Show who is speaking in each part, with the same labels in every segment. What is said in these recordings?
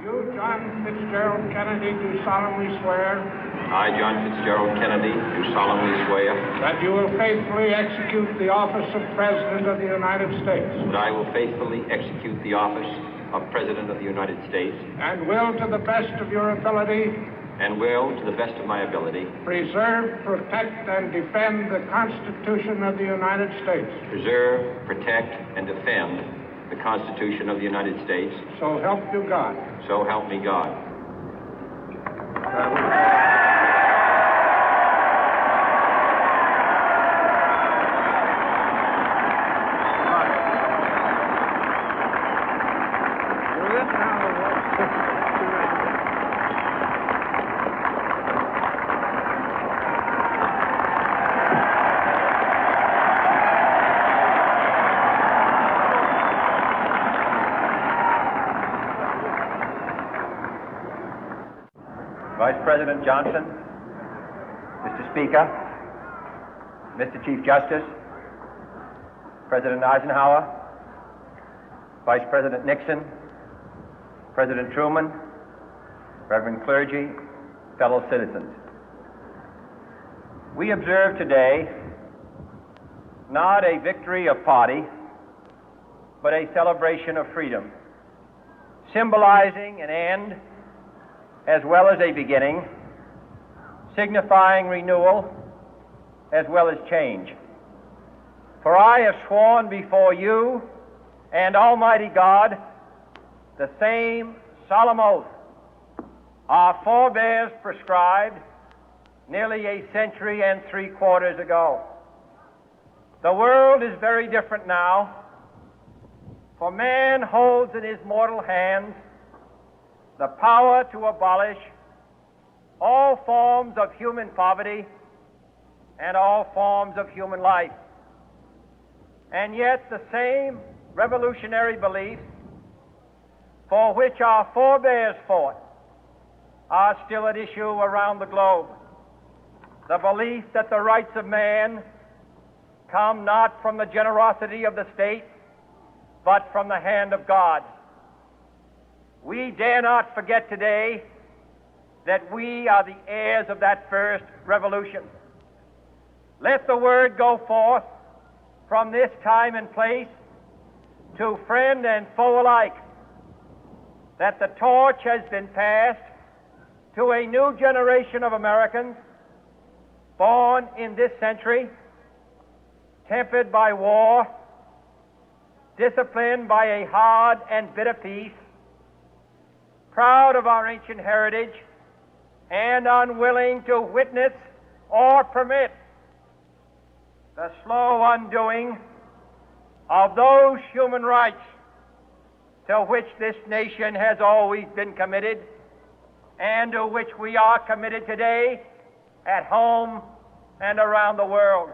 Speaker 1: You, John Fitzgerald Kennedy, do solemnly swear
Speaker 2: I, John Fitzgerald Kennedy, do solemnly swear
Speaker 1: that you will faithfully execute the office of President of the United States
Speaker 2: that I will faithfully execute the office of President of the United States
Speaker 1: and will, to the best of your ability,
Speaker 2: and will, to the best of my ability,
Speaker 1: preserve, protect, and defend the Constitution of the United States.
Speaker 2: preserve, protect, and defend the Constitution of the United States.
Speaker 1: So help you God.
Speaker 2: So help me God.
Speaker 3: Vice President Johnson, Mr. Speaker, Mr. Chief Justice, President Eisenhower, Vice President Nixon, President Truman, Reverend clergy, fellow citizens. We observe today not a victory of party, but a celebration of freedom, symbolizing an end as well as a beginning, signifying renewal as well as change. For I have sworn before you and Almighty God the same solemn oath our forebears prescribed nearly a century and 3/4 ago. The world is very different now, for man holds in his mortal hands the power to abolish all forms of human poverty and all forms of human life. And yet the same revolutionary beliefs for which our forebears fought are still at issue around the globe. The belief that the rights of man come not from the generosity of the state, but from the hand of God. We dare not forget today that we are the heirs of that first revolution. Let the word go forth from this time and place to friend and foe alike that the torch has been passed to a new generation of Americans born in this century, tempered by war, disciplined by a hard and bitter peace, proud of our ancient heritage, and unwilling to witness or permit the slow undoing of those human rights to which this nation has always been committed and to which we are committed today at home and around the world.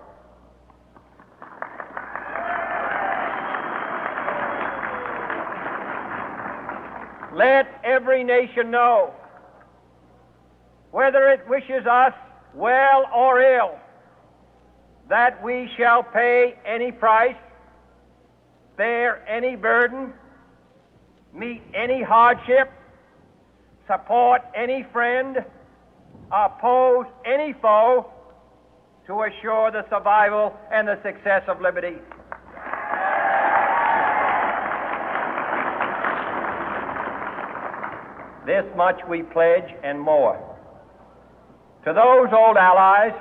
Speaker 3: Let every nation know, whether it wishes us well or ill, that we shall pay any price, bear any burden, meet any hardship, support any friend, oppose any foe to assure the survival and the success of liberty. This much we pledge and more. To those old allies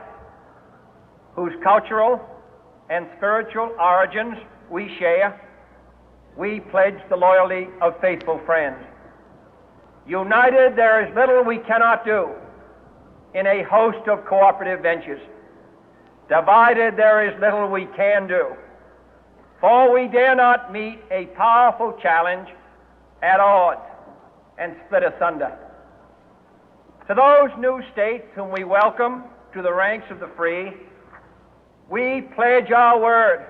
Speaker 3: whose cultural and spiritual origins we share, we pledge the loyalty of faithful friends. United, there is little we cannot do in a host of cooperative ventures. Divided, there is little we can do, for we dare not meet a powerful challenge at odds and split asunder. To those new states whom we welcome to the ranks of the free, we pledge our word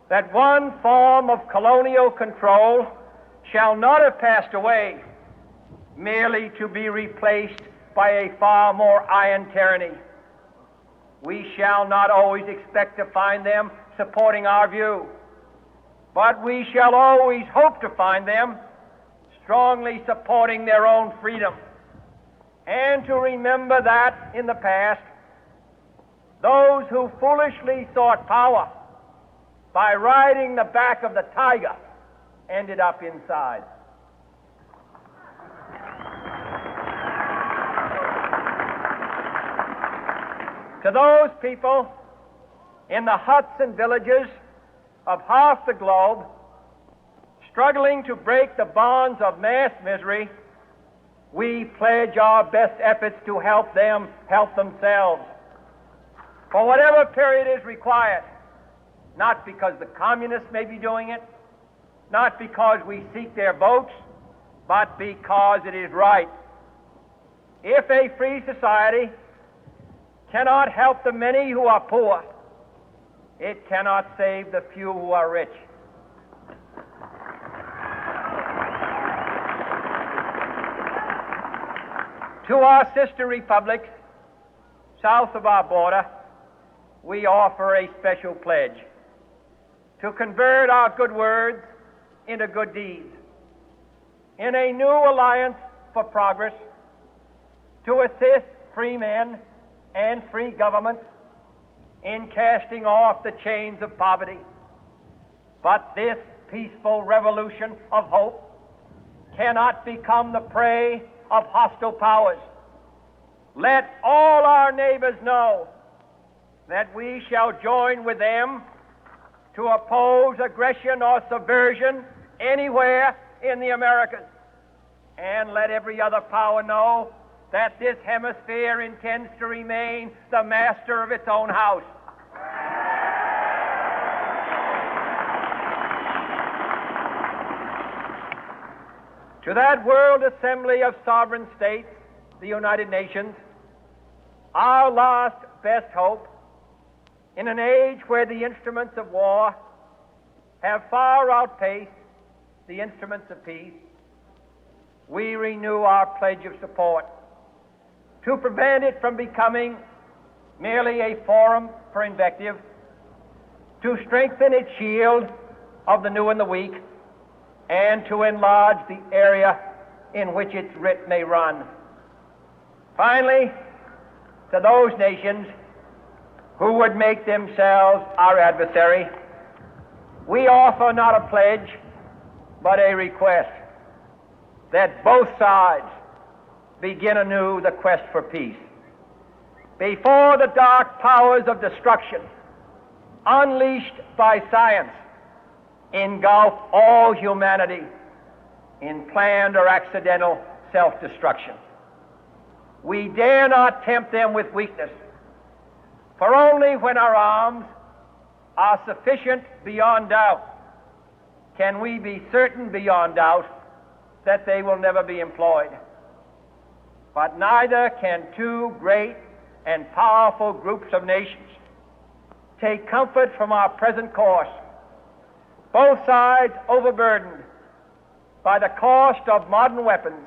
Speaker 3: that one form of colonial control shall not have passed away, merely to be replaced by a far more iron tyranny. We shall not always expect to find them supporting our view, but we shall always hope to find them strongly supporting their own freedom, and to remember that in the past, those who foolishly sought power by riding the back of the tiger ended up inside. To those people in the huts and villages of half the globe struggling to break the bonds of mass misery, we pledge our best efforts to help them help themselves for whatever period is required, not because the communists may be doing it, not because we seek their votes, but because it is right. If a free society cannot help the many who are poor, it cannot save the few who are rich. To our sister republics south of our border, we offer a special pledge to convert our good words into good deeds, in a new alliance for progress, to assist free men and free governments in casting off the chains of poverty. But this peaceful revolution of hope cannot become the prey of hostile powers. Let all our neighbors know that we shall join with them to oppose aggression or subversion anywhere in the Americas. And let every other power know that this hemisphere intends to remain the master of its own house. To that World Assembly of Sovereign States, the United Nations, our last best hope, in an age where the instruments of war have far outpaced the instruments of peace, we renew our pledge of support to prevent it from becoming merely a forum for invective, to strengthen its shield of the new and the weak, and to enlarge the area in which its writ may run. Finally, to those nations who would make themselves our adversary, we offer not a pledge, but a request that both sides begin anew the quest for peace. Before the dark powers of destruction, unleashed by science, engulf all humanity in planned or accidental self-destruction, we dare not tempt them with weakness, for only when our arms are sufficient beyond doubt can we be certain beyond doubt that they will never be employed. But neither can two great and powerful groups of nations take comfort from our present course, both sides overburdened by the cost of modern weapons